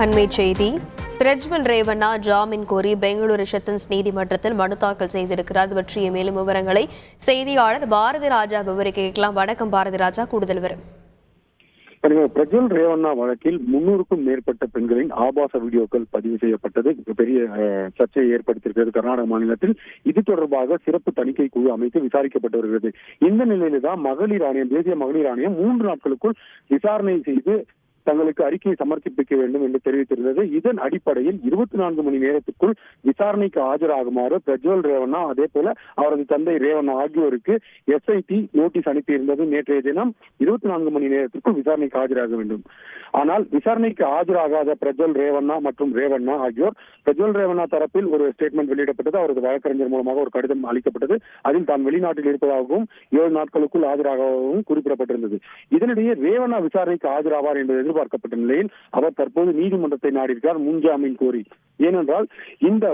அண்மை செய்தி. பிரஜ்வல் ரேவண்ணா ஜாமீன் கோரி பெங்களூரு செஷன்ஸ் நீதிமன்றத்தில் மனு தாக்கல் செய்திருக்கிறார். அது பற்றிய மேலும் விவரங்களை செய்தியாளர் பாரதி ராஜா விவரிக்க கேட்கலாம். வணக்கம் பாரதி ராஜா, கூடுதல் விவரம். பிரஜ்வல் ரேவண்ணா வழக்கில் 300க்கும் மேற்பட்ட பெண்களின் ஆபாச வீடியோக்கள் பதிவு செய்யப்பட்டது பெரிய சர்ச்சையை ஏற்படுத்தியிருக்கிறது கர்நாடக மாநிலத்தில். இது தொடர்பாக சிறப்பு தணிக்கை குழு அமைத்து விசாரிக்கப்பட்டு வருகிறது. இந்த நிலையில்தான் மகளிர் ஆணையம், தேசிய மகளிர் ஆணையம் 3 நாட்களுக்குள் விசாரணை செய்து தங்களுக்கு அறிக்கையை சமர்ப்பிக்க வேண்டும் என்று தெரிவித்திருந்தது. இதன் அடிப்படையில் 24 மணி நேரத்திற்குள் விசாரணைக்கு ஆஜராகுமாறு பிரஜ்வல் ரேவண்ணா, அதே போல அவரது தந்தை ரேவண்ணா ஆகியோருக்கு SIT நோட்டீஸ் அனுப்பியிருந்தது. நேற்றைய தினம் 24 மணி நேரத்திற்குள் விசாரணைக்கு ஆஜராக வேண்டும். ஆனால் விசாரணைக்கு ஆஜராகாத பிரஜ்வல் ரேவண்ணா மற்றும் ரேவண்ணா ஆகியோர், பிரஜ்வல் ரேவண்ணா தரப்பில் ஒரு ஸ்டேட்மெண்ட் வெளியிடப்பட்டது. அவரது வழக்கறிஞர் மூலமாக ஒரு கடிதம் அளிக்கப்பட்டது. அதில் தான் வெளிநாட்டில் இருப்பதாகவும் 7 நாட்களுக்குள் ஆஜராகவும் குறிப்பிடப்பட்டிருந்தது. இதனிடையே ரேவண்ணா விசாரணைக்கு ஆஜராவார் என்பது எதிர்பார்க்கப்பட்ட நிலையில் அவர் தற்போது நீதிமன்றத்தை நாடியிருக்கிறார் முன்ஜாமீன் கோரி. ஏனென்றால் இந்த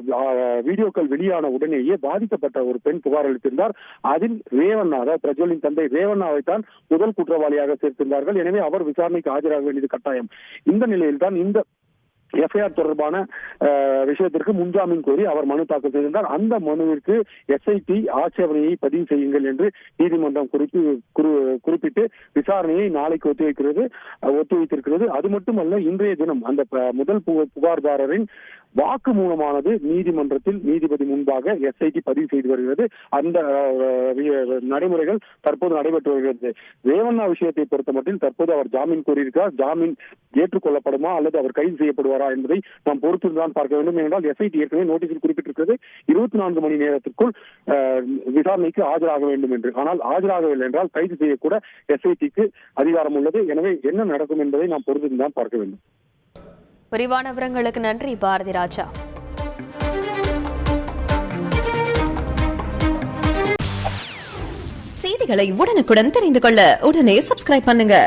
வீடியோக்கள் வெளியான உடனேயே பாதிக்கப்பட்ட ஒரு பெண் புகார் அளித்திருந்தார். அதில் ரேவண்ணா, அதாவது பிரஜ்வலின் தந்தை ரேவண்ணாவை தான் முதல் குற்றவாளியாக சேர்த்திருந்தார்கள். எனவே அவர் விசாரணைக்கு ஆஜராக வேண்டியது கட்டாயம். இந்த நிலையில் தான் இந்த FIR தொடர்பான விஷயத்திற்கு முன்ஜாமீன் கோரி அவர் மனு தாக்கல் செய்திருந்தார். அந்த மனுவிற்கு SIT ஆட்சேபனையை பதிவு செய்யுங்கள் என்று நீதிமன்றம் குறிப்பிட்டு விசாரணையை நாளைக்கு ஒத்திவைத்திருக்கிறது. அது மட்டுமல்ல, இன்றைய தினம் அந்த முதல் புகார்தாரரின் வாக்கு மூலமானது நீதிமன்றத்தில் நீதிபதி முன்பாக SIT பதிவு செய்து வருகிறது. அந்த நடைமுறைகள் தற்போது நடைபெற்று வருகிறது. ரேவண்ணா விஷயத்தை பொறுத்த மட்டும் தற்போது அவர் ஜாமீன் கோரியிருக்கிறார். ஜாமீன் ஏற்றுக்கொள்ளப்படுமா அல்லது அவர் கைது செய்யப்படுவாரா என்பதை நாம் பொறுத்துதான் பார்க்க வேண்டும். என்றால் SIT ஏற்கனவே நோட்டீஸில் குறிப்பிட்டிருக்கிறது 24 மணி நேரத்திற்குள் விசாரணைக்கு ஆஜராக வேண்டும் என்று. ஆனால் ஆஜராகவில்லை என்றால் கைது செய்யக்கூட SITக்கு அதிகாரம் உள்ளது. எனவே என்ன நடக்கும் என்பதை நாம் பொறுத்துதான் பார்க்க வேண்டும். விரிவான விவரங்களுக்கு நன்றி பாரதி ராஜா. செய்திகளை உடனுக்குடன் தெரிந்து கொள்ள உடனே சப்ஸ்கிரைப் பண்ணுங்க.